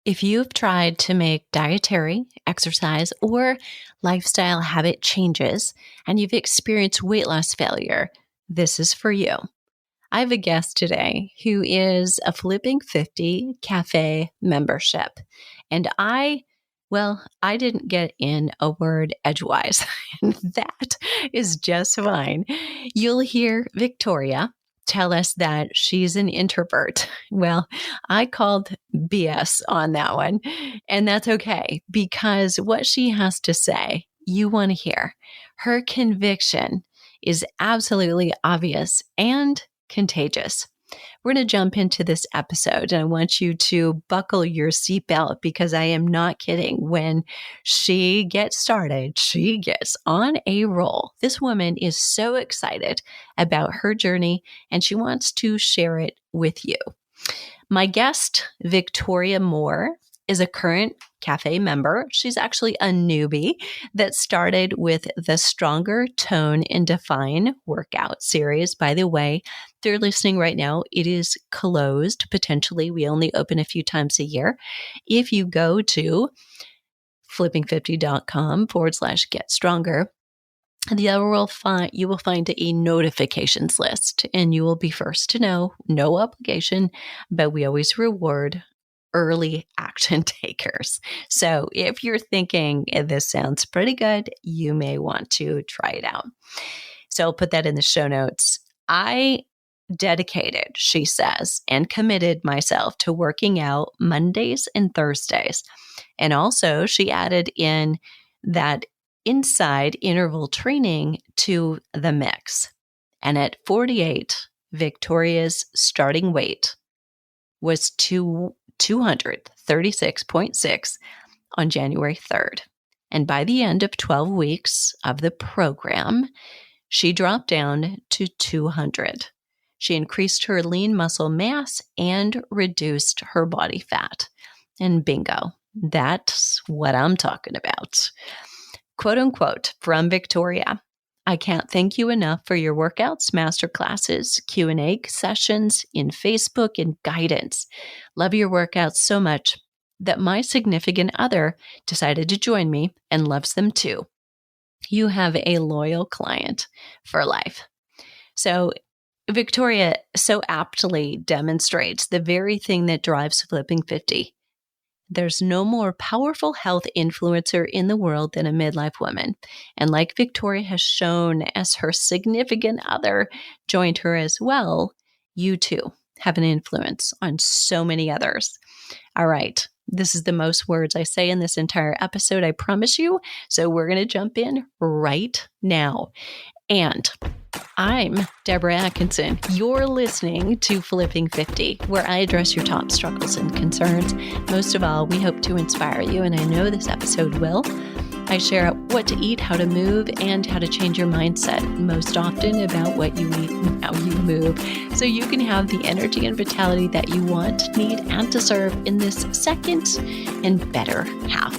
If you've tried to make dietary, exercise, or lifestyle habit changes and you've experienced weight loss failure, this is for you. I have a guest today who is a Flipping 50 Cafe membership. And I didn't get in a word edgewise, and that is just fine. You'll hear Victoria tell us that she's an introvert. Well, I called BS on that one, and that's okay because what she has to say, you want to hear. Her conviction is absolutely obvious and contagious. We're going to jump into this episode, and I want you to buckle your seatbelt because I am not kidding. When she gets started, she gets on a roll. This woman is so excited about her journey, and she wants to share it with you. My guest, Victoria Moore, is a current Cafe member. She's actually a newbie that started with the Stronger, Tone, and Define workout series. By the way, if you're listening right now, it is closed. Potentially, we only open a few times a year. If you go to flipping50.com/get stronger, you will find a notifications list, and you will be first to know. No obligation, but we always reward early action takers. So if you're thinking this sounds pretty good, you may want to try it out. So I'll put that in the show notes. I dedicated, she says, and committed myself to working out Mondays and Thursdays. And also she added in that inside interval training to the mix. And at 48, Victoria's starting weight was 236.6 on January 3rd. And by the end of 12 weeks of the program, she dropped down to 200. She increased her lean muscle mass and reduced her body fat. And bingo, that's what I'm talking about. Quote unquote from Victoria, I can't thank you enough for your workouts, masterclasses, Q&A sessions in Facebook, and guidance. Love your workouts so much that my significant other decided to join me and loves them too. You have a loyal client for life. So Victoria so aptly demonstrates the very thing that drives Flipping 50. There's no more powerful health influencer in the world than a midlife woman. And like Victoria has shown as her significant other joined her as well, you too have an influence on so many others. All right. This is the most words I say in this entire episode, I promise you. So we're going to jump in right now. And I'm Deborah Atkinson. You're listening to Flipping 50, where I address your top struggles and concerns. Most of all, we hope to inspire you, and I know this episode will. I share what to eat, how to move, and how to change your mindset, most often about what you eat and how you move, so you can have the energy and vitality that you want, need, and deserve in this second and better half.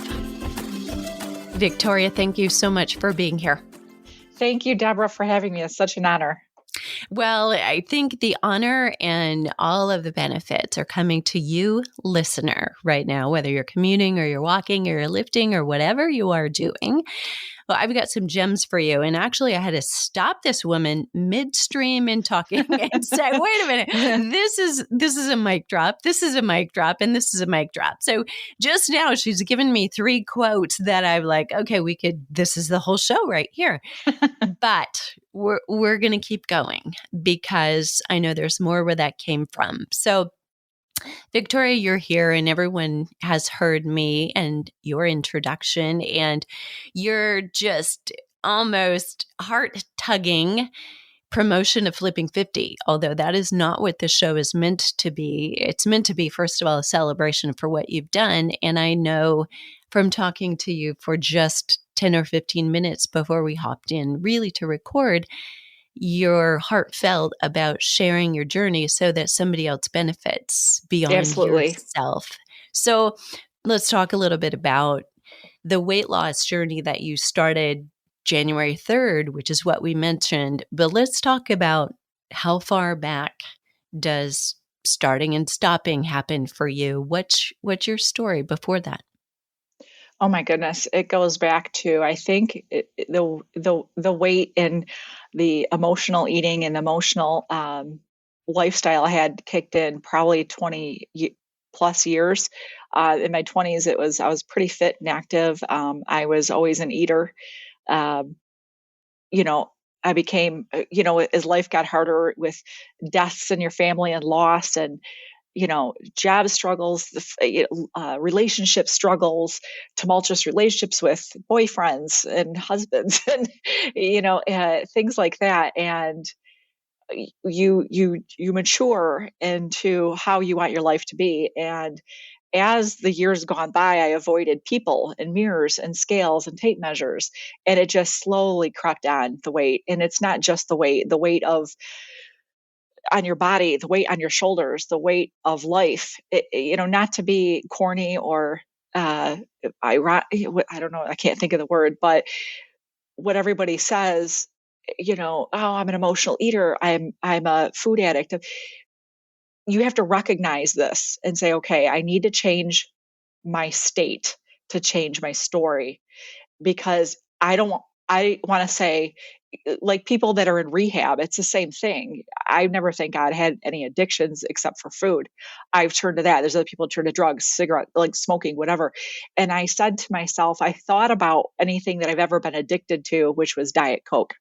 Victoria, thank you so much for being here. Thank you, Deborah, for having me. It's such an honor. Well, I think the honor and all of the benefits are coming to you, listener, right now, whether you're commuting or you're walking or you're lifting or whatever you are doing. Well, I've got some gems for you. And actually, I had to stop this woman midstream in talking and say, wait a minute, this is a mic drop. This is a mic drop. And this is a mic drop. So just now she's given me 3 quotes that I'm like, okay, this is the whole show right here. But we're going to keep going because I know there's more where that came from. So Victoria, you're here and everyone has heard me and your introduction, and you're just almost heart-tugging promotion of Flipping 50, although that is not what the show is meant to be. It's meant to be, first of all, a celebration for what you've done. And I know from talking to you for just 10 or 15 minutes before we hopped in really to record, you're heartfelt about sharing your journey so that somebody else benefits beyond Absolutely. yourself. So let's talk a little bit about the weight loss journey that you started January 3rd, which is what we mentioned. But let's talk about how far back does starting and stopping happen for you? What's your story before that? Oh my goodness, it goes back to, I think, the weight and the emotional eating and emotional lifestyle I had kicked in probably 20 plus years. In my 20s, I was pretty fit and active. I was always an eater. Um, you know, I became, as life got harder with deaths in your family and loss and job struggles, relationship struggles, tumultuous relationships with boyfriends and husbands, and things like that. And you mature into how you want your life to be. And as the years gone by, I avoided people and mirrors and scales and tape measures, and it just slowly crept on the weight. And it's not just the weight of on your body, the weight on your shoulders, the weight of life. Not to be corny or I don't know, I can't think of the word, but what everybody says, oh, I'm an emotional eater, I'm a food addict. You have to recognize this and say, okay, I need to change my state to change my story, because I want to say, like people that are in rehab, it's the same thing. I never, thank God, had any addictions except for food. I've turned to that. There's other people who turn to drugs, cigarette, like smoking, whatever. And I said to myself, I thought about anything that I've ever been addicted to, which was Diet Coke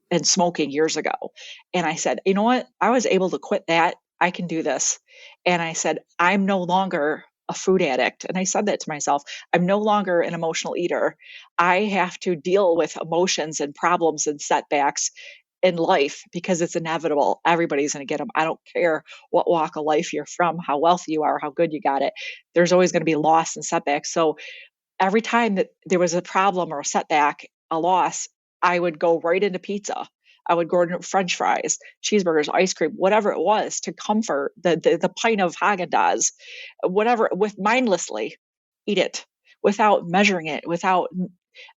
and smoking years ago. And I said, you know what? I was able to quit that. I can do this. And I said, I'm no longer a food addict. And I said that to myself. I'm no longer an emotional eater. I have to deal with emotions and problems and setbacks in life because it's inevitable. Everybody's going to get them. I don't care what walk of life you're from, how wealthy you are, how good you got it. There's always going to be loss and setbacks. So every time that there was a problem or a setback, a loss, I would go right into pizza. I would go into French fries, cheeseburgers, ice cream, whatever it was to comfort the pint of Haagen-Dazs, whatever, with mindlessly eat it without measuring it, without.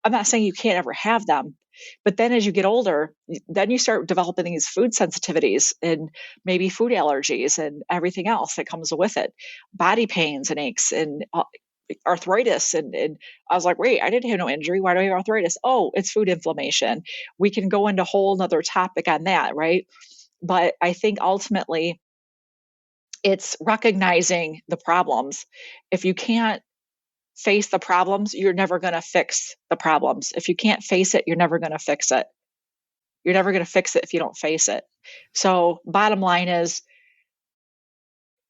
I'm not saying you can't ever have them, but then as you get older, then you start developing these food sensitivities and maybe food allergies and everything else that comes with it, body pains and aches and arthritis. And I was like, wait, I didn't have no injury. Why do I have arthritis? Oh, it's food inflammation. We can go into a whole nother topic on that, right? But I think ultimately it's recognizing the problems. If you can't face the problems, you're never going to fix the problems. If you can't face it, you're never going to fix it. You're never going to fix it if you don't face it. So bottom line is,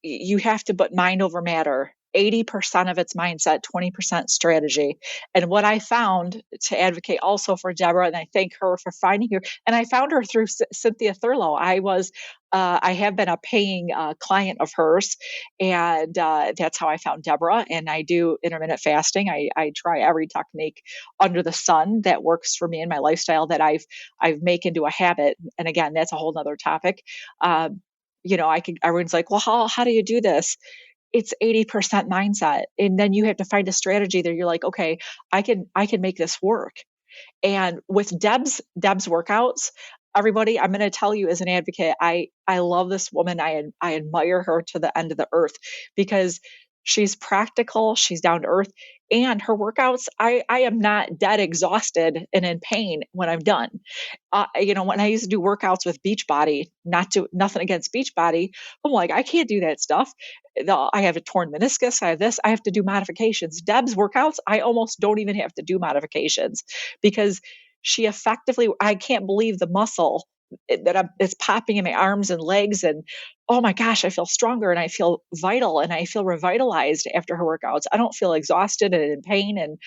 you have to put mind over matter. 80% of it's mindset, 20% strategy. And what I found, to advocate also for Deborah, and I thank her for finding her, and I found her through Cynthia Thurlow. I have been a paying client of hers, and that's how I found Deborah. And I do intermittent fasting. I try every technique under the sun that works for me in my lifestyle that I've make into a habit. And again, that's a whole nother topic. Everyone's like, well, how do you do this? It's 80% mindset. And then you have to find a strategy that you're like, okay, I can make this work. And with Deb's workouts, everybody, I'm going to tell you as an advocate, I love this woman. I admire her to the end of the earth because she's practical, she's down to earth, and her workouts, I am not dead exhausted and in pain when I'm done. When I used to do workouts with Beachbody, nothing against Beachbody, I'm like, I can't do that stuff. I have a torn meniscus. I have this. I have to do modifications. Deb's workouts, I almost don't even have to do modifications because she effectively, I can't believe the muscle it's popping in my arms and legs. And oh my gosh, I feel stronger and I feel vital and I feel revitalized after her workouts. I don't feel exhausted and in pain and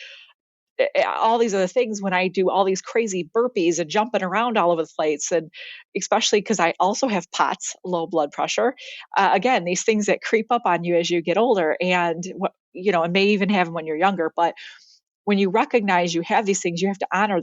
all these other things when I do all these crazy burpees and jumping around all over the place. And especially because I also have POTS, low blood pressure. Again, these things that creep up on you as you get older and, and may even have them when you're younger. But when you recognize you have these things, you have to honor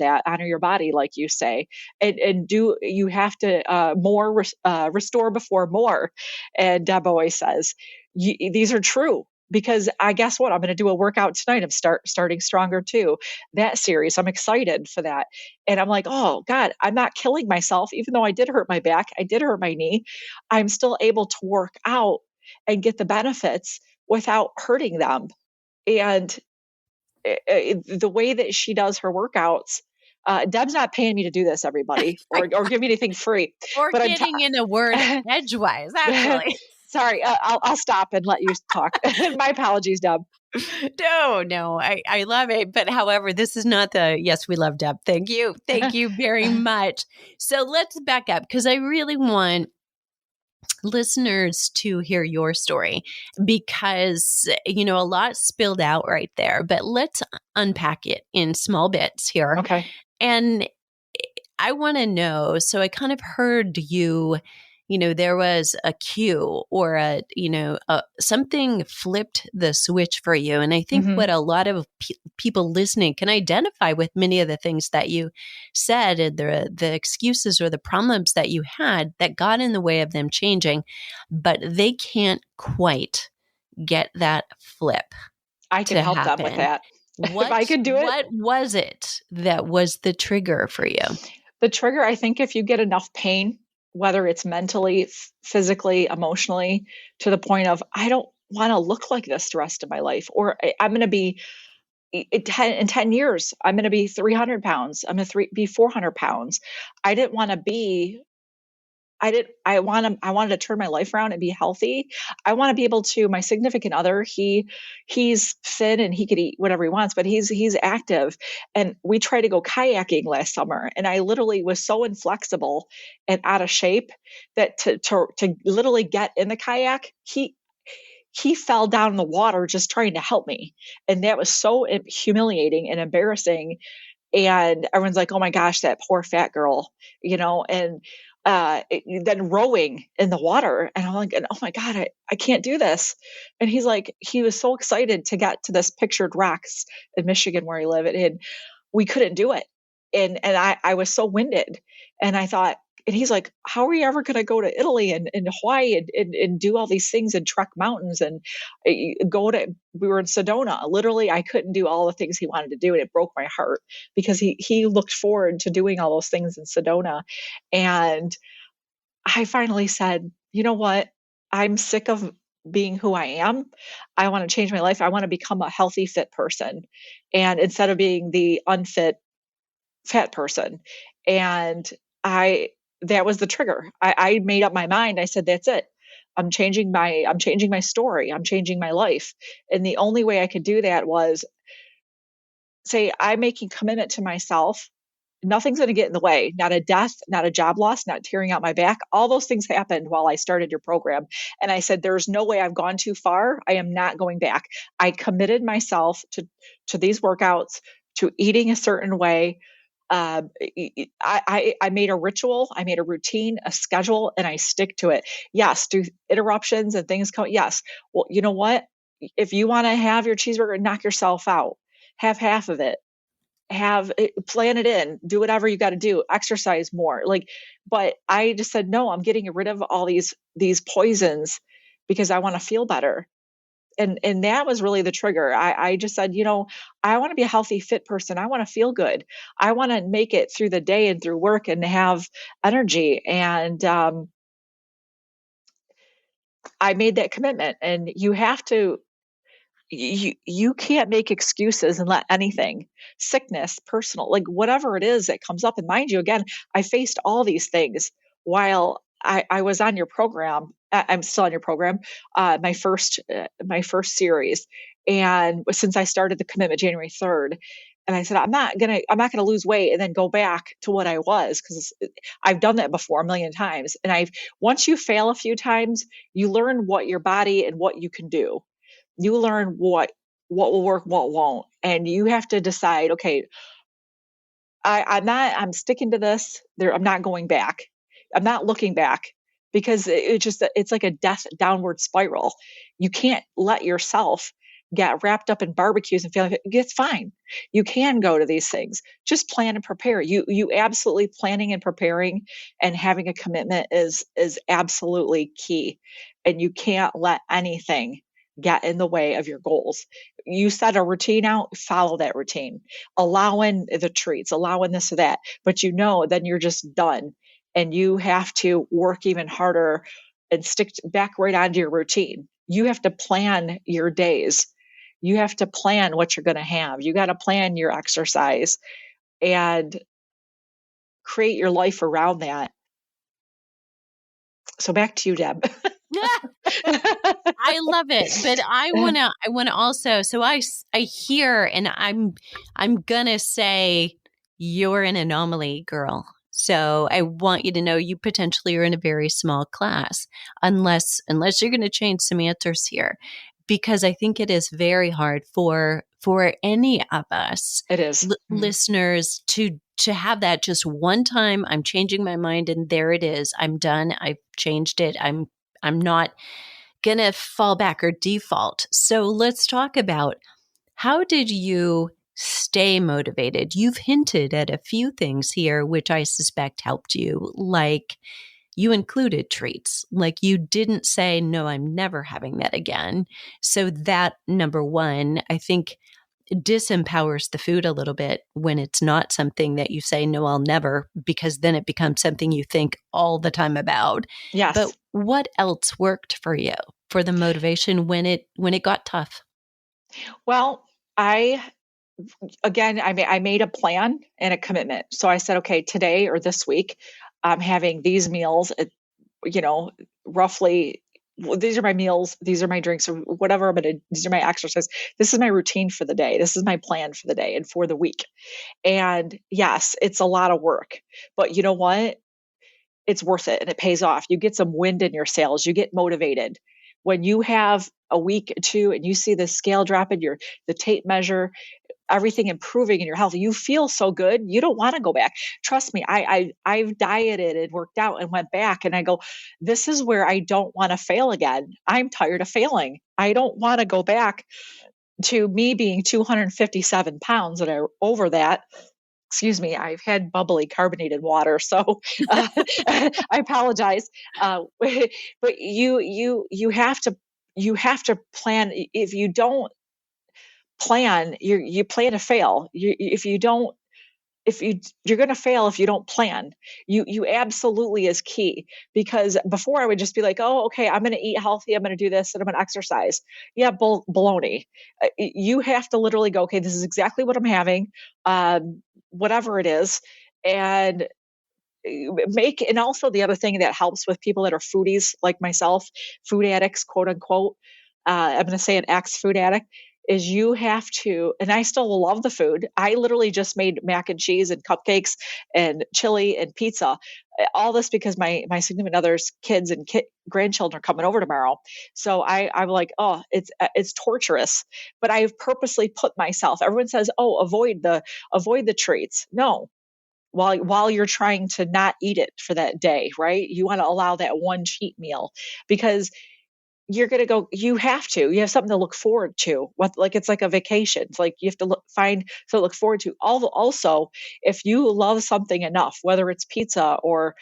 your body, like you say, and you have to restore before more. And Deb always says, these are true. because I guess what? I'm going to do a workout tonight. I'm starting Stronger too, that series. I'm excited for that. And I'm like, oh God, I'm not killing myself. Even though I did hurt my back, I did hurt my knee. I'm still able to work out and get the benefits without hurting them. And the way that she does her workouts, Deb's not paying me to do this, everybody, or give me anything free. Or But getting in a word edgewise, actually. Sorry, I'll stop and let you talk. My apologies, Deb. No, I love it. But however, this is not yes, we love Deb. Thank you. Thank you very much. So let's back up, because I really want listeners to hear your story, because, a lot spilled out right there, but let's unpack it in small bits here. Okay. And I want to know, so I kind of heard there was a cue or something flipped the switch for you. And I think what a lot of people listening can identify with many of the things that you said, and the excuses or the problems that you had that got in the way of them changing, but they can't quite get that flip. I can help them with that. If I could do it. What was it that was the trigger for you? The trigger, I think, if you get enough pain, whether it's mentally, physically, emotionally, to the point of, I don't want to look like this the rest of my life, or I'm going to be in 10 years, I'm going to be 300 pounds. I'm going to be 400 pounds. I didn't want to be, I wanted to turn my life around and be healthy. I want to be able to, my significant other, he's thin and he could eat whatever he wants, but he's active. And we tried to go kayaking last summer, and I literally was so inflexible and out of shape that to literally get in the kayak, he fell down in the water just trying to help me. And that was so humiliating and embarrassing. And everyone's like, oh my gosh, that poor fat girl, and then rowing in the water. And I'm like, oh my God, I can't do this. And he was so excited to get to this pictured rocks in Michigan where he lived, and we couldn't do it. And I was so winded, and I thought, and he's like, how are you ever going to go to Italy and Hawaii and do all these things and trek mountains and we were in Sedona. Literally, I couldn't do all the things he wanted to do. And it broke my heart, because he looked forward to doing all those things in Sedona. And I finally said, you know what? I'm sick of being who I am. I want to change my life. I want to become a healthy, fit person. And instead of being the unfit, fat person. And that was the trigger. I made up my mind. I said, that's it. I'm changing my story. I'm changing my life. And the only way I could do that was say, I'm making commitment to myself. Nothing's going to get in the way. Not a death, not a job loss, not tearing out my back. All those things happened while I started your program. And I said, there's no way I've gone too far. I am not going back. I committed myself to these workouts, to eating a certain way. I made a ritual, I made a routine, a schedule, and I stick to it. Yes. Do interruptions and things come? Yes. Well, you know what? If you want to have your cheeseburger, knock yourself out. Have half of it. Plan it in. Do whatever you got to do. Exercise more. But I just said, no, I'm getting rid of all these poisons because I want to feel better. And that was really the trigger. I just said, I want to be a healthy, fit person. I want to feel good. I want to make it through the day and through work and have energy. And I made that commitment. And you have to, you can't make excuses and let anything, sickness, personal, whatever it is that comes up. And mind you, again, I faced all these things while I was on your program. I'm still on your program, my first series. And since I started the commitment January 3rd, and I said, I'm not going to lose weight and then go back to what I was, because I've done that before a million times. And once you fail a few times, you learn what your body and what you can do. You learn what will work, what won't. And you have to decide, okay, I'm sticking to this. I'm not going back. I'm not looking back, because it's like a death downward spiral. You can't let yourself get wrapped up in barbecues and feel like it's fine. You can go to these things. Just plan and prepare. You absolutely planning and preparing and having a commitment is absolutely key. And you can't let anything get in the way of your goals. You set a routine out, follow that routine, allowing the treats, allowing this or that, but then you're just done and you have to work even harder and stick back right onto your routine. You have to plan your days. You have to plan what you're going to have. You got to plan your exercise and create your life around that. So back to you, Deb. I love it, but I wanna also. So I hear, and I'm gonna say you're an anomaly, girl. So I want you to know you potentially are in a very small class, unless you're going to change some answers here, because I think it is very hard for any of us, It is. listeners, to have that just one time. I'm changing my mind, and there it is. I'm done. I've changed it. I'm not going to fall back or default. So let's talk about, how did you stay motivated? You've hinted at a few things here, which I suspect helped you. Like, you included treats. Like, you didn't say, no, I'm never having that again. So that, number one, I think disempowers the food a little bit when it's not something that you say, no, I'll never, because then it becomes something you think all the time about. Yes. But what else worked for you for the motivation when it got tough? Well, I made a plan and a commitment. So I said, okay, today or this week, I'm having these meals at, roughly, these are my meals, these are my drinks, or whatever these are my exercise. This is my routine for the day. This is my plan for the day and for the week. And yes, it's a lot of work, but you know what? It's worth it and it pays off. You get some wind in your sails. You get motivated. When you have a week or two and you see the scale drop in the tape measure, everything improving in your health, you feel so good. You don't want to go back. Trust me, I've dieted and worked out and went back, and I go, this is where I don't want to fail again. I'm tired of failing. I don't want to go back to me being 257 pounds and over that. Excuse me, I've had bubbly carbonated water, so I apologize. But you have to plan. If you don't plan, you plan to fail. You're going to fail if you don't plan. You absolutely is key, because before I would just be like, oh, okay, I'm going to eat healthy, I'm going to do this, and I'm going to exercise. Yeah, baloney. You have to literally go, okay, this is exactly what I'm having, whatever it is, and and also the other thing that helps with people that are foodies like myself, food addicts, quote unquote. I'm going to say an ex-food addict, is you have to, and I still love the food. I literally just made mac and cheese and cupcakes and chili and pizza. All this because my significant other's kids and grandchildren are coming over tomorrow. So I'm like, oh, it's torturous, but I've purposely put myself. Everyone says, oh, avoid the treats. No, while you're trying to not eat it for that day, right? You want to allow that one cheat meal, because you're going to go, you have something to look forward to. Like, it's like a vacation. It's like you have to find something to look forward to. Also, if you love something enough, whether it's pizza or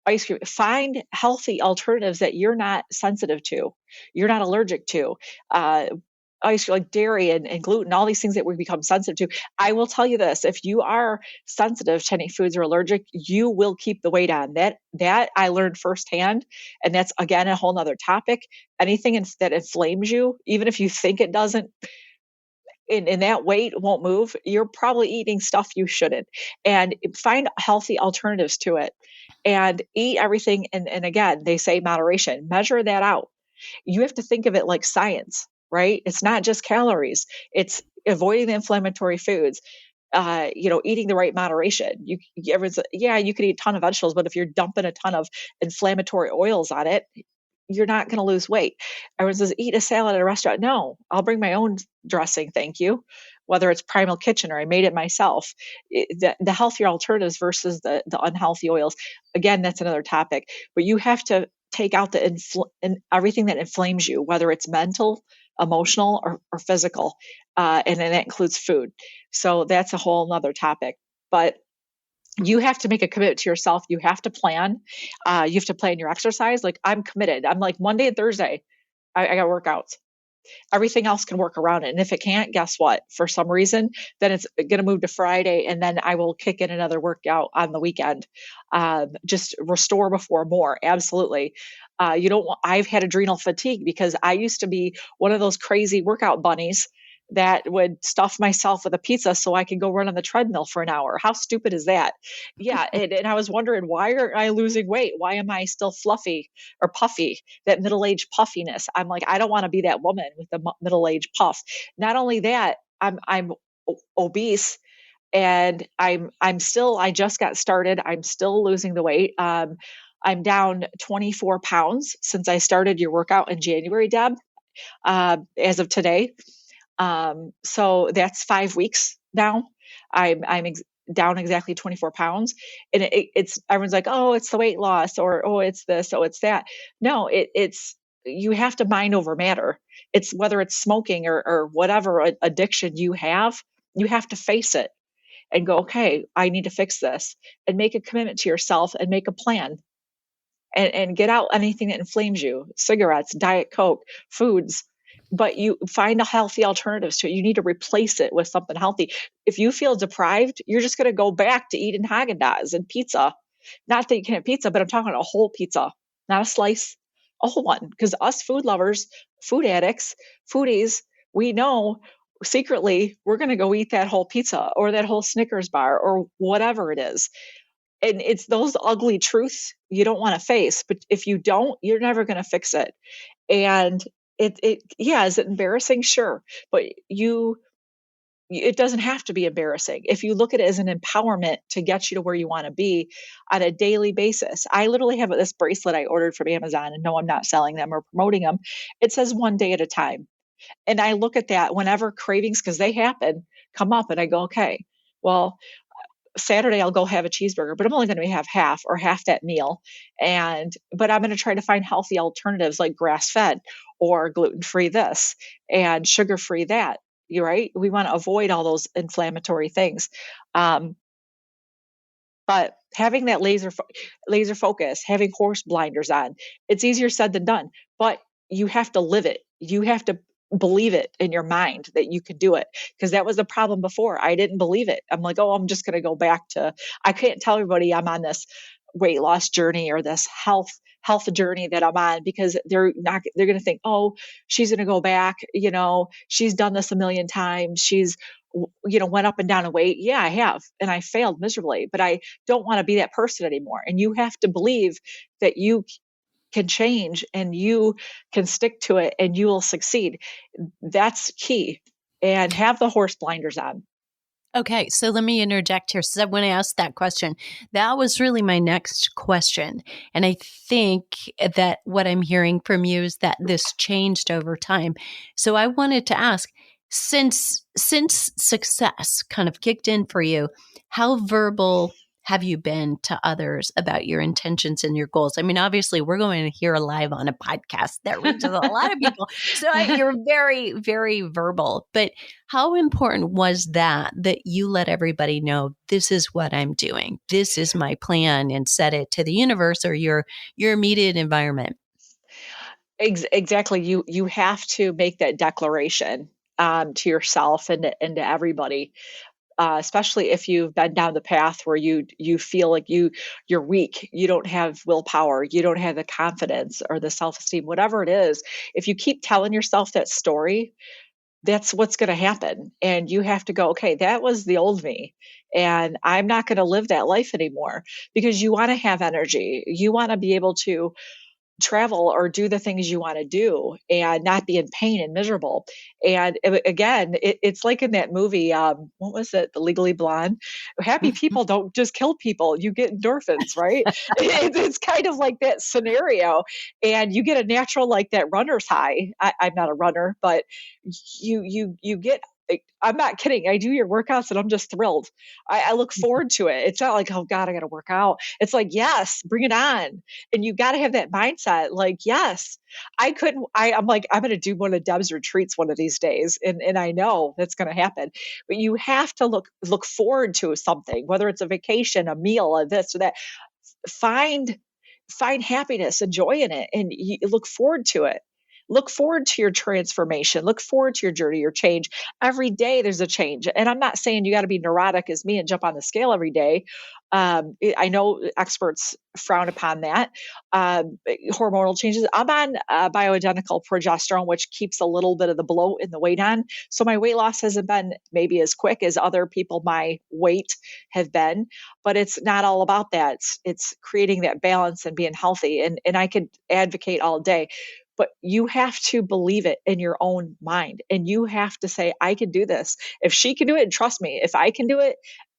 ice cream, find healthy alternatives that you're not sensitive to, you're not allergic to. Ice cream, like dairy and gluten, all these things that we become sensitive to. I will tell you this: if you are sensitive to any foods or allergic, you will keep the weight on. That I learned firsthand, and that's again a whole nother topic. Anything that inflames you, even if you think it doesn't, in that weight won't move, you're probably eating stuff you shouldn't. And find healthy alternatives to it, and eat everything. And again, they say moderation. Measure that out. You have to think of it like science, right? It's not just calories. It's avoiding the inflammatory foods, eating the right moderation. You could eat a ton of vegetables, but if you're dumping a ton of inflammatory oils on it, you're not going to lose weight. Everyone says, eat a salad at a restaurant. No, I'll bring my own dressing. Thank you. Whether it's Primal Kitchen or I made it myself, the healthier alternatives versus the unhealthy oils. Again, that's another topic, but you have to take out everything that inflames you, whether it's mental, emotional, or physical. And then that includes food. So that's a whole nother topic, but you have to make a commitment to yourself. You have to plan. You have to plan your exercise. Like, I'm committed. I'm like, Monday and Thursday, I got workouts. everything else can work around it. And if it can't, guess what? For some reason, then it's going to move to Friday, and then I will kick in another workout on the weekend. Just restore before more. Absolutely. You don't want, I've had adrenal fatigue because I used to be one of those crazy workout bunnies that would stuff myself with a pizza so I could go run on the treadmill for an hour. How stupid is that? Yeah. And I was wondering, why aren't I losing weight? Why am I still fluffy or puffy? That middle-aged puffiness. I'm like, I don't want to be that woman with the middle-aged puff. Not only that, I'm obese, and I'm still, I just got started. I'm still losing the weight. I'm down 24 pounds since I started your workout in January, Deb, as of today. So that's 5 weeks now. I'm down exactly 24 pounds, and it's everyone's like, oh, it's the weight loss, or oh, it's this, oh, it's that. No, it's you have to mind over matter. It's whether it's smoking or whatever addiction you have to face it and go, okay, I need to fix this, and make a commitment to yourself and make a plan, and get out anything that inflames you, cigarettes, Diet Coke, foods. But you find a healthy alternatives to it. You need to replace it with something healthy. If you feel deprived, you're just going to go back to eating Haagen-Dazs and pizza. Not that you can have pizza, but I'm talking about a whole pizza, not a slice, a whole one. Because us food lovers, food addicts, foodies, we know secretly we're going to go eat that whole pizza or that whole Snickers bar or whatever it is. And it's those ugly truths you don't want to face. But if you don't, you're never going to fix it. And yeah, is it embarrassing? Sure. But it doesn't have to be embarrassing if you look at it as an empowerment to get you to where you want to be on a daily basis. I literally have this bracelet I ordered from Amazon, and no, I'm not selling them or promoting them. It says 1 day at a time. And I look at that whenever cravings, because they happen, come up, and I go, okay, well, Saturday I'll go have a cheeseburger, but I'm only going to have half that meal. But I'm going to try to find healthy alternatives like grass fed or gluten free this and sugar free that. You're right. We want to avoid all those inflammatory things. But having that laser focus, having horse blinders on, it's easier said than done, but you have to live it. You have to believe it in your mind that you can do it, because that was the problem before. I didn't believe it. I'm like, oh, I'm just going to go back to, I can't tell everybody I'm on this weight loss journey or this health journey that I'm on, because they're going to think, oh, she's going to go back. She's done this a million times. She's, went up and down in weight. Yeah, I have. And I failed miserably, but I don't want to be that person anymore. And you have to believe that you can change and you can stick to it and you will succeed. That's key. And have the horse blinders on. Okay, so let me interject here. So when I asked that question, that was really my next question. And I think that what I'm hearing from you is that this changed over time. So I wanted to ask, since success kind of kicked in for you, how verbal have you been to others about your intentions and your goals? I mean, obviously, we're going to hear live on a podcast that reaches a lot of people. So you're very, very verbal. But how important was that you let everybody know, this is what I'm doing, this is my plan, and set it to the universe or your immediate environment? Exactly. You have to make that declaration to yourself and to everybody. Especially if you've been down the path where you feel like you're weak, you don't have willpower, you don't have the confidence or the self-esteem, whatever it is. If you keep telling yourself that story, that's what's going to happen. And you have to go, okay, that was the old me, and I'm not going to live that life anymore, because you want to have energy. You want to be able to travel or do the things you want to do and not be in pain and miserable. And again, it's like in that movie, what was it? The Legally Blonde. Happy people don't just kill people. You get endorphins, right? It's kind of like that scenario. And you get a natural, like that runner's high. I'm not a runner, but you get, I'm not kidding. I do your workouts and I'm just thrilled. I look forward to it. It's not like, oh God, I got to work out. It's like, yes, bring it on. And you got to have that mindset. Like, yes, I'm like, I'm going to do one of Deb's retreats one of these days. And I know that's going to happen, but you have to look forward to something, whether it's a vacation, a meal, or this or that. Find happiness and joy in it, and you look forward to it. look forward to your transformation. Look forward to your journey, your change. Every day there's a change. And I'm not saying you got to be neurotic as me and jump on the scale every day. I know experts frown upon that. Hormonal changes. I'm on bioidentical progesterone, which keeps a little bit of the bloat and the weight on. So my weight loss hasn't been maybe as quick as other people my weight have been, but it's not all about that. It's creating that balance and being healthy. And I could advocate all day, but you have to believe it in your own mind. And you have to say, I can do this. If she can do it, and trust me, if I can do it,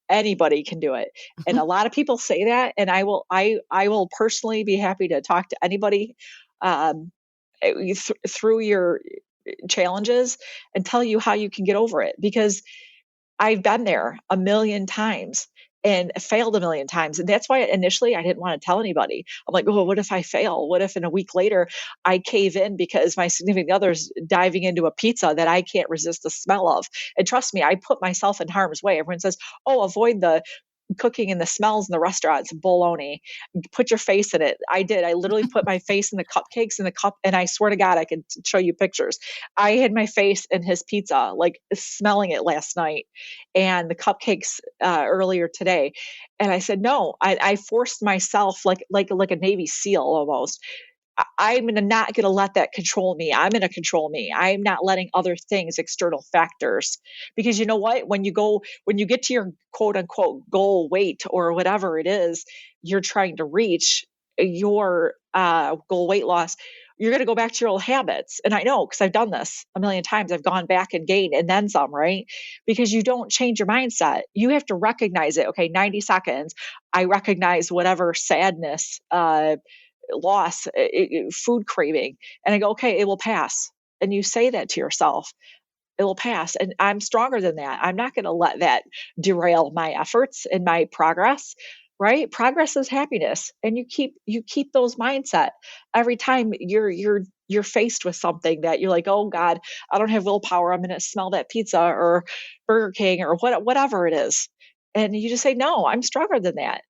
anybody can do it. And a lot of people say that, and I will personally be happy to talk to anybody through your challenges and tell you how you can get over it, because I've been there a million times and failed a million times. And that's why initially I didn't want to tell anybody. I'm like, oh, what if I fail? What if in a week later I cave in because my significant other's diving into a pizza that I can't resist the smell of? And trust me, I put myself in harm's way. Everyone says, oh, avoid the cooking and the smells in the restaurants. Baloney. Put your face in it. I did. I literally put my face in the cupcakes in the cup, and I swear to God, I could show you pictures. I had my face in his pizza, like smelling it last night, and the cupcakes earlier today. And I said, no. I forced myself like a Navy SEAL almost. I'm not going to let that control me. I'm going to control me. I'm not letting other things, external factors, because you know what? When you get to your quote unquote goal weight or whatever it is you're trying to reach, your goal weight loss, you're going to go back to your old habits. And I know, because I've done this a million times. I've gone back and gained and then some, right? Because you don't change your mindset. You have to recognize it. Okay, 90 seconds. I recognize whatever sadness, loss, food craving. And I go, okay, it will pass. And you say that to yourself, it will pass. And I'm stronger than that. I'm not going to let that derail my efforts and my progress, right? Progress is happiness. And you keep those mindset every time you're faced with something that you're like, oh God, I don't have willpower. I'm going to smell that pizza or Burger King or whatever it is. And you just say, no, I'm stronger than that.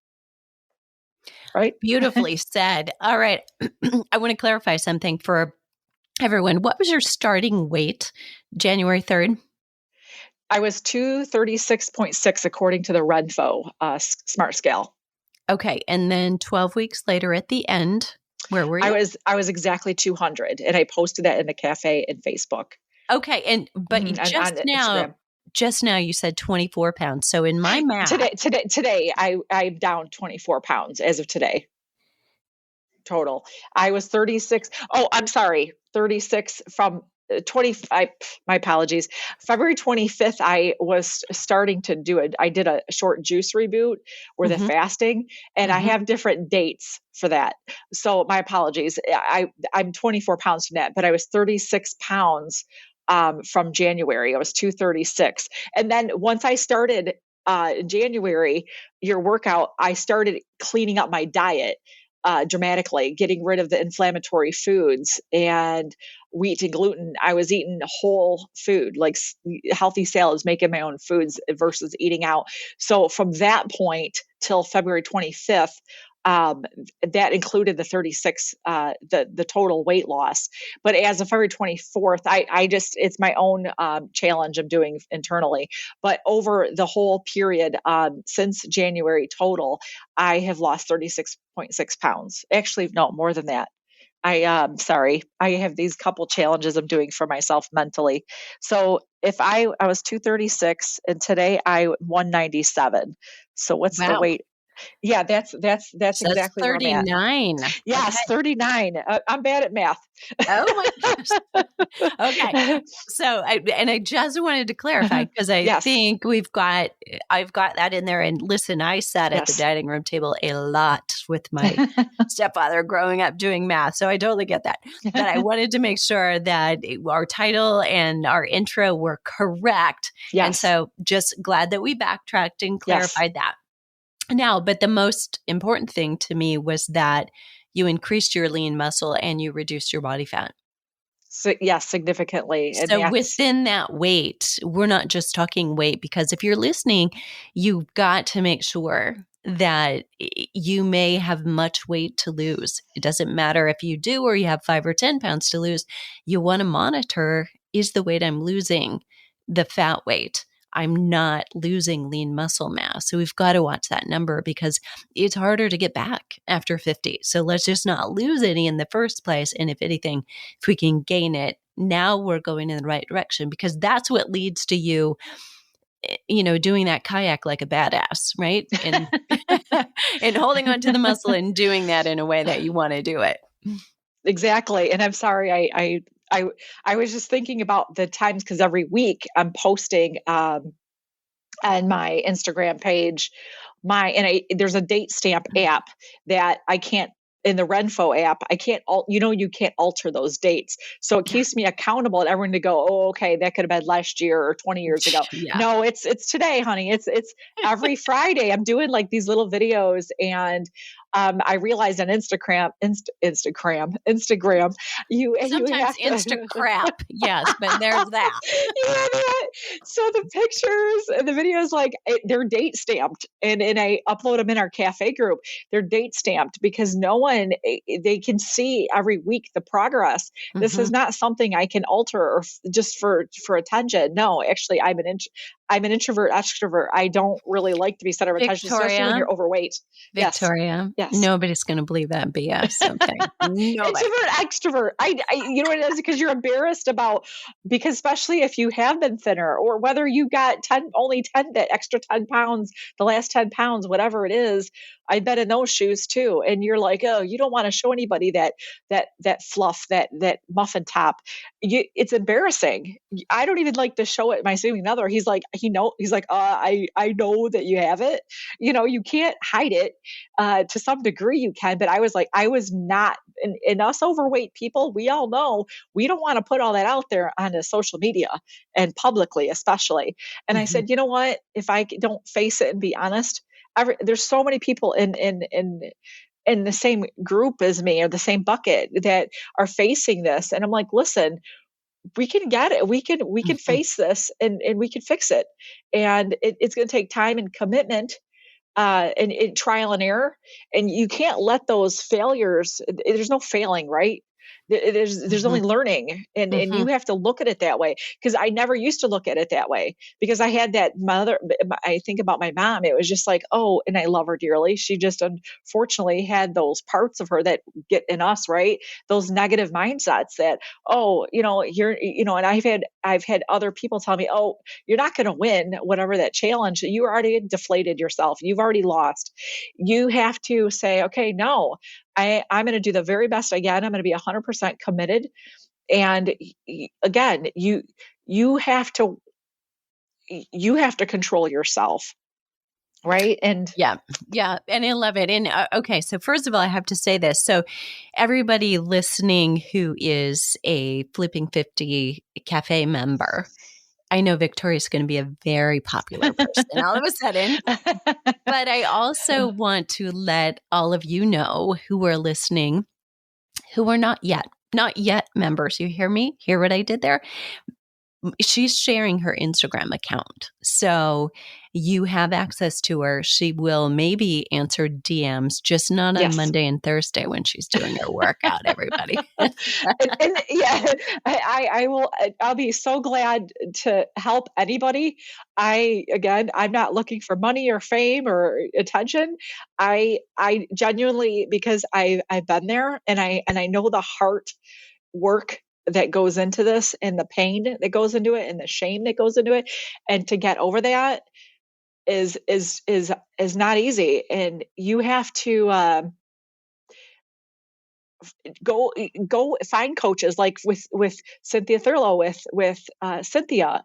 Right? Beautifully said. All right. I want to clarify something for everyone. What was your starting weight January 3rd? I was 236.6 according to the Renfo Smart Scale. Okay. And then 12 weeks later at the end, where were you? I was exactly 200, and I posted that in the cafe and Facebook. Okay. But just now you said 24 pounds. So in my math. Today I'm down 24 pounds as of today. Total. I was 36. Oh, I'm sorry. 36 from 25. My apologies. February 25th, I was starting to do it. I did a short juice reboot with the fasting, and I have different dates for that. So my apologies. I'm 24 pounds from that, but I was 36 pounds from January. I was 236. And then once I started January, your workout, I started cleaning up my diet dramatically, getting rid of the inflammatory foods and wheat and gluten. I was eating whole food, like healthy salads, making my own foods versus eating out. So from that point till February 25th, that included the 36, the total weight loss. But as of February 24th, it's my own challenge I'm doing internally. But over the whole period since January total, I have lost 36.6 pounds. Actually, no, more than that. Sorry, I have these couple challenges I'm doing for myself mentally. So if I was 236 and today I 197. So what's the weight? Yeah, that's exactly 39. Where I'm at. Yes, okay. 39. I'm bad at math. Oh my gosh. Okay. So, I just wanted to clarify because I think I've got that in there. And listen, I sat at the dining room table a lot with my stepfather growing up doing math. So I totally get that. But I wanted to make sure that our title and our intro were correct. Yes. And so just glad that we backtracked and clarified that. Now, but the most important thing to me was that you increased your lean muscle and you reduced your body fat. So, yes, significantly. And so within that weight, we're not just talking weight, because if you're listening, you've got to make sure that you may have much weight to lose. It doesn't matter if you do or you have 5 or 10 pounds to lose. You want to monitor, is the weight I'm losing the fat weight? I'm not losing lean muscle mass. So we've got to watch that number because it's harder to get back after 50. So let's just not lose any in the first place. And if anything, if we can gain it, now we're going in the right direction, because that's what leads to you, doing that kayak like a badass, right? And and holding on to the muscle and doing that in a way that you want to do it. Exactly. And I'm sorry, I was just thinking about the times, because every week I'm posting on my Instagram page, there's a date stamp app that I can't, in the Renfo app, I can't, you can't alter those dates. So it keeps me accountable and everyone to go, oh, okay, that could have been last year or 20 years ago. Yeah. No, it's today, honey. It's every Friday. I'm doing like these little videos, and I realized on Instagram, you Sometimes have to Instacrap, yes, but there's that. So the pictures and the videos, like they're date stamped, and I upload them in our cafe group. They're date stamped because they can see every week the progress. This is not something I can alter or just for attention. No, actually, I'm an introvert extrovert. I don't really like to be center of attention, especially when you're overweight. Victoria, yes. Nobody's going to believe that BS. Okay, introvert extrovert. I you know what it is, because you're embarrassed about, because especially if you have been thinner, or whether you got only 10 that extra 10 pounds, the last 10 pounds, whatever it is. I've been in those shoes too, and you're like, oh, you don't want to show anybody that fluff, that muffin top. It's embarrassing. I don't even like to show it. My significant other, he's like, I know that you have it. You can't hide it. To some degree you can, but I was not, and us overweight people, we all know we don't want to put all that out there on social media and publicly, especially. And I said, you know what? If I don't face it and be honest, there's so many people in the same group as me, or the same bucket, that are facing this. And I'm like, listen, we can get it. We can face this, and we can fix it. And it's going to take time and commitment, and trial and error. And you can't let those failures, there's no failing, right? There's only learning, and you have to look at it that way. Because I never used to look at it that way, because I had that mother. I think about my mom. It was just like, oh, and I love her dearly. She just unfortunately had those parts of her that get in us, right? Those negative mindsets that, oh, and I've had other people tell me, oh, you're not going to win whatever that challenge. You already deflated yourself. You've already lost. You have to say, okay, no, I'm going to do the very best I can. I'm going to be 100% committed. And again, you have to control yourself. Right. And yeah. And I love it. And okay. So first of all, I have to say this. So everybody listening who is a Flipping 50 Cafe member, I know Victoria's going to be a very popular person all of a sudden. But I also want to let all of you know who are listening, who are not yet members. You hear me? Hear what I did there? She's sharing her Instagram account. So you have access to her. She will maybe answer DMs, just not on Monday and Thursday when she's doing her workout, everybody. and yeah, I will. I'll be so glad to help anybody. I'm not looking for money or fame or attention. I genuinely, because I've been there, and I know the heart work that goes into this, and the pain that goes into it, and the shame that goes into it, and to get over that is not easy. And you have to go find coaches, like with Cynthia Thurlow, with Cynthia,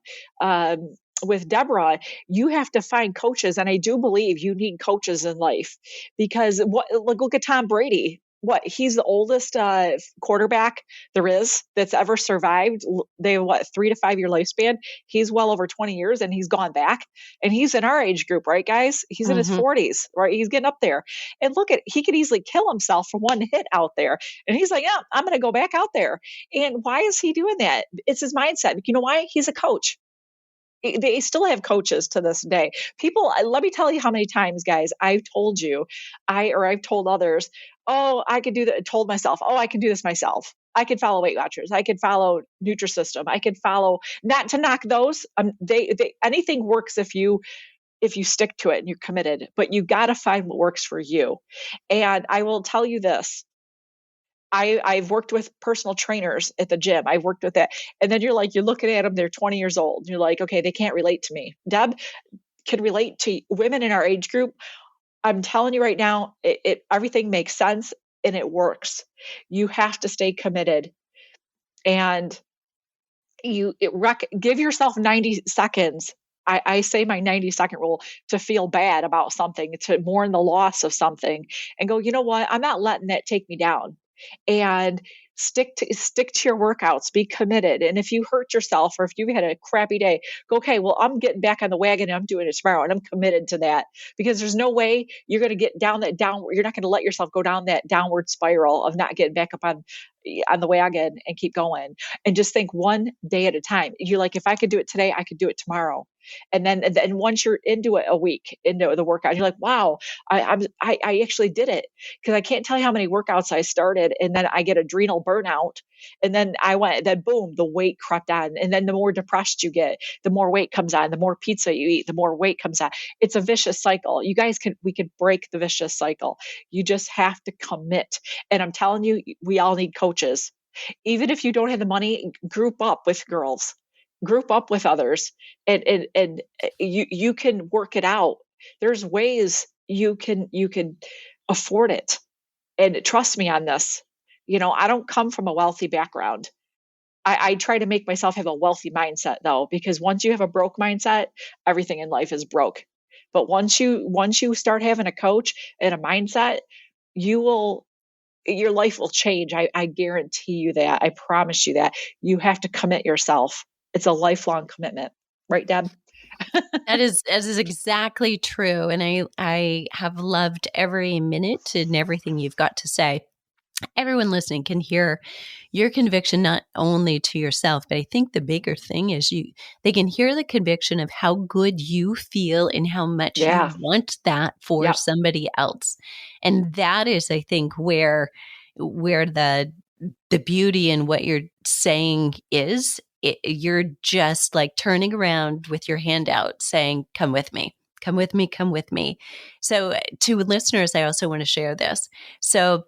with Deborah. You have to find coaches, and I do believe you need coaches in life, because look at Tom Brady. He's the oldest quarterback there is that's ever survived. They have 3 to 5 year lifespan. He's well over 20 years, and he's gone back, and he's in our age group, right, guys? He's in his 40s, right? He's getting up there, and he could easily kill himself for one hit out there. And he's like, yeah, I'm going to go back out there. And why is he doing that? It's his mindset. You know why? He's a coach. they still have coaches to this day. People, let me tell you how many times, guys, I've told you, I've told others, oh, I could do that. Told myself, oh, I can do this myself. I could follow Weight Watchers. I could follow Nutrisystem. I could follow, not to knock those. Anything works if you stick to it and you're committed, but you got to find what works for you. And I will tell you this. I've worked with personal trainers at the gym. I've worked with that. And then you're looking at them, they're 20 years old. You're like, okay, they can't relate to me. Deb can relate to women in our age group. I'm telling you right now, everything makes sense and it works. You have to stay committed, and give yourself 90 seconds. I say my 90-second rule, to feel bad about something, to mourn the loss of something, and go, you know what? I'm not letting that take me down. And stick to your workouts, be committed. And if you hurt yourself, or if you had a crappy day, go, okay, well, I'm getting back on the wagon and I'm doing it tomorrow, and I'm committed to that, because there's no way you're going to get down that downward. You're not going to let yourself go down that downward spiral of not getting back up on the wagon and keep going. And just think one day at a time. You're like, if I could do it today, I could do it tomorrow. And then once you're into it, a week into the workout, you're like, wow, I actually did it. Because I can't tell you how many workouts I started, and then I get adrenal burnout, and then boom, the weight crept on. And then the more depressed you get, the more weight comes on. The more pizza you eat, the more weight comes on. It's a vicious cycle. You guys we could break the vicious cycle. You just have to commit. And I'm telling you, we all need coaches. Even if you don't have the money, group up with girls, group up with others, and you can work it out. There's ways you can afford it. And trust me on this. I don't come from a wealthy background. I try to make myself have a wealthy mindset, though, because once you have a broke mindset, everything in life is broke. But once you start having a coach and a mindset, your life will change. I guarantee you that. I promise you that. You have to commit yourself. It's a lifelong commitment. Right, Deb? That is exactly true. And I have loved every minute and everything you've got to say. Everyone listening can hear your conviction, not only to yourself, but I think the bigger thing is they can hear the conviction of how good you feel and how much you want that for somebody else. And that is, I think, where the beauty in what you're saying is. You're just like turning around with your hand out saying, come with me, come with me, come with me. So to listeners, I also want to share this. So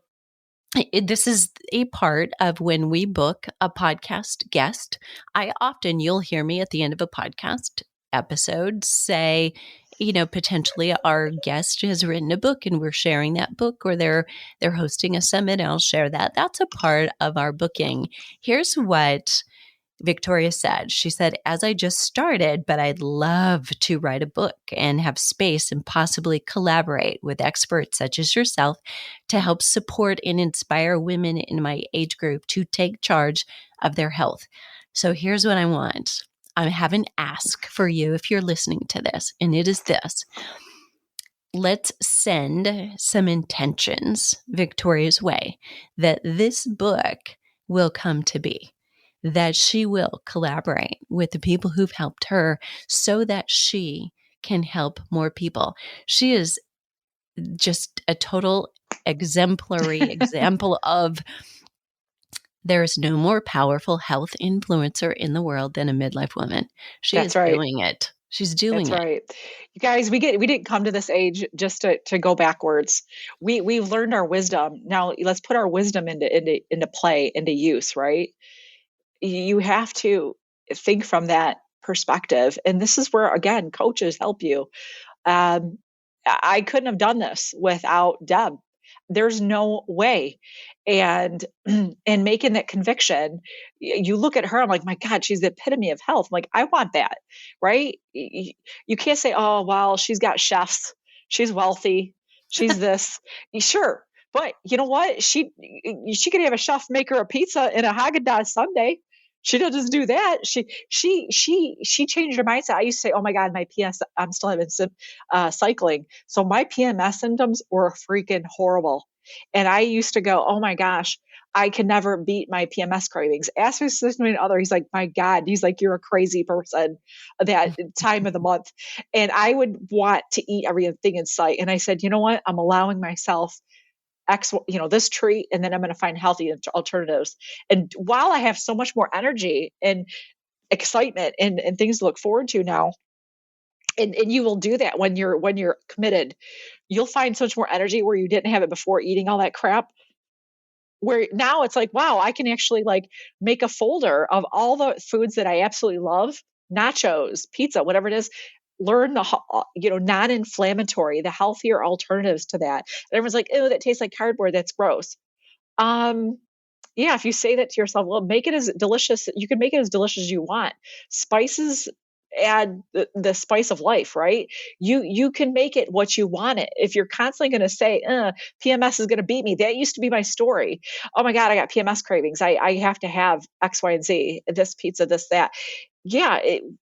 this is a part of when we book a podcast guest. You'll hear me at the end of a podcast episode say, potentially our guest has written a book and we're sharing that book, or they're hosting a summit and I'll share that. That's a part of our booking. Here's what Victoria said. She said, as I just started, but I'd love to write a book and have space and possibly collaborate with experts such as yourself to help support and inspire women in my age group to take charge of their health. So here's what I want. I have an ask for you if you're listening to this, and it is this. Let's send some intentions Victoria's way that this book will come to be, that she will collaborate with the people who've helped her so that she can help more people. She is just a total exemplary example of there is no more powerful health influencer in the world than a midlife woman. She is doing it. She's doing it. That's right. You guys, we didn't come to this age just to go backwards. We've learned our wisdom. Now let's put our wisdom into play, into use, right? You have to think from that perspective. And this is where, again, coaches help you. I couldn't have done this without Deb. There's no way. And making that conviction, you look at her, I'm like, my God, she's the epitome of health. I'm like, I want that, right? You can't say, oh, well, she's got chefs. She's wealthy. She's this. Sure. But you know what? She could have a chef make her a pizza and a Haagen-Dazs sundae. She doesn't just do that. She changed her mindset. I used to say, "Oh my God, my PS, I'm still having cycling." So my PMS symptoms were freaking horrible, and I used to go, "Oh my gosh, I can never beat my PMS cravings. Ask my significant other. He's like, my God, he's like, you're a crazy person that time of the month. And I would want to eat everything in sight. And I said, you know what? I'm allowing myself this treat, and then I'm going to find healthy alternatives. And while I have so much more energy and excitement and things to look forward to now, and you will do that when you're committed, you'll find so much more energy where you didn't have it before eating all that crap. Where now it's like, wow, I can actually like make a folder of all the foods that I absolutely love, nachos, pizza, whatever it is, learn the, non-inflammatory, the healthier alternatives to that. And everyone's like, oh, that tastes like cardboard. That's gross. Yeah, if you say that to yourself, well, make it as delicious. You can make it as delicious as you want. Spices add the spice of life, right? You can make it what you want it. If you're constantly going to say, PMS is going to beat me. That used to be my story. Oh my God, I got PMS cravings. I have to have X, Y, and Z, this pizza, this, that. Yeah,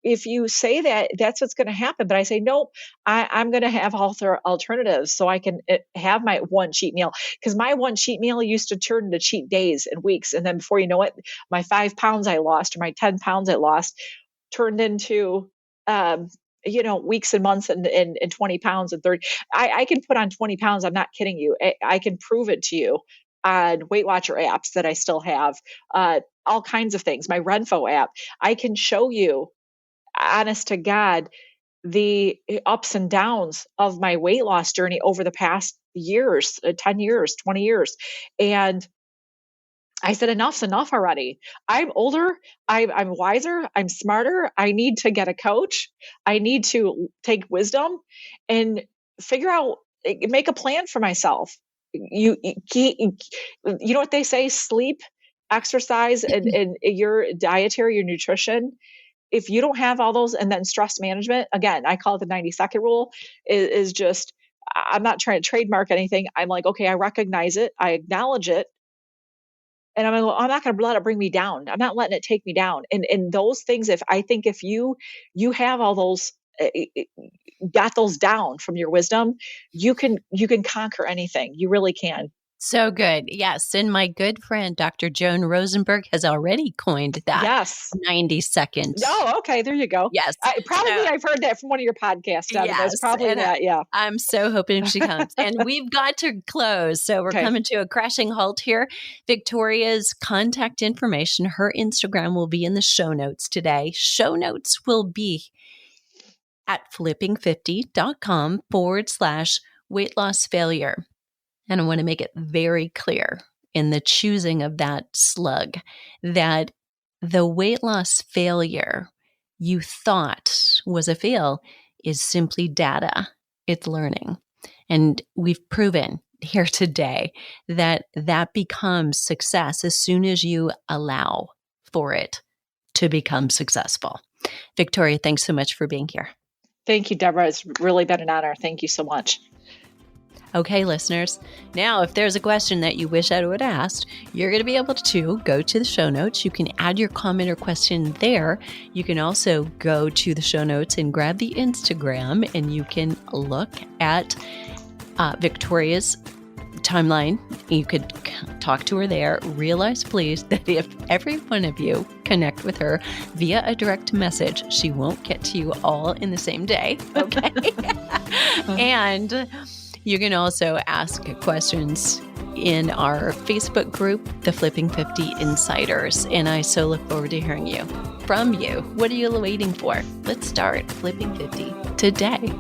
if you say that, that's what's going to happen. But I say, nope, I'm going to have alternatives so I can have my one cheat meal. Because my one cheat meal used to turn into cheat days and weeks. And then before you know it, my 5 pounds I lost or my 10 pounds I lost turned into, weeks and months and 20 pounds and 30. I can put on 20 pounds. I'm not kidding you. I can prove it to you on Weight Watcher apps that I still have, all kinds of things. My Renfo app, I can show you, honest to God, the ups and downs of my weight loss journey over the past years, 10 years, 20 years. And I said, enough's enough already. I'm older. I'm wiser. I'm smarter. I need to get a coach. I need to take wisdom and figure out, make a plan for myself. You know what they say, sleep, exercise, and your dietary, your nutrition. If you don't have all those, and then stress management, again, I call it the 90-second rule, is just, I'm not trying to trademark anything. I'm like, okay, I recognize it. I acknowledge it. And I'm not going to let it bring me down. I'm not letting it take me down. And those things, if you have all those, got those down from your wisdom, you can conquer anything. You really can. So good. Yes. And my good friend, Dr. Joan Rosenberg, has already coined that. Yes. 90 seconds. Oh, okay. There you go. Yes. I've heard that from one of your podcasts. Yes. It's probably that. Yeah. I'm so hoping she comes. And we've got to close. So we're coming to a crashing halt here. Victoria's contact information, her Instagram will be in the show notes today. Show notes will be at flipping50.com/weight loss failure. And I want to make it very clear in the choosing of that slug that the weight loss failure you thought was a fail is simply data. It's learning. And we've proven here today that that becomes success as soon as you allow for it to become successful. Victoria, thanks so much for being here. Thank you, Deborah. It's really been an honor. Thank you so much. Okay, listeners, now if there's a question that you wish I would have asked, you're going to be able to go to the show notes. You can add your comment or question there. You can also go to the show notes and grab the Instagram, and you can look at Victoria's timeline. You could talk to her there. Realize, please, that if every one of you connect with her via a direct message, she won't get to you all in the same day. Okay. And you can also ask questions in our Facebook group, The Flipping 50 Insiders. And I so look forward to hearing from you. What are you waiting for? Let's start Flipping 50 today.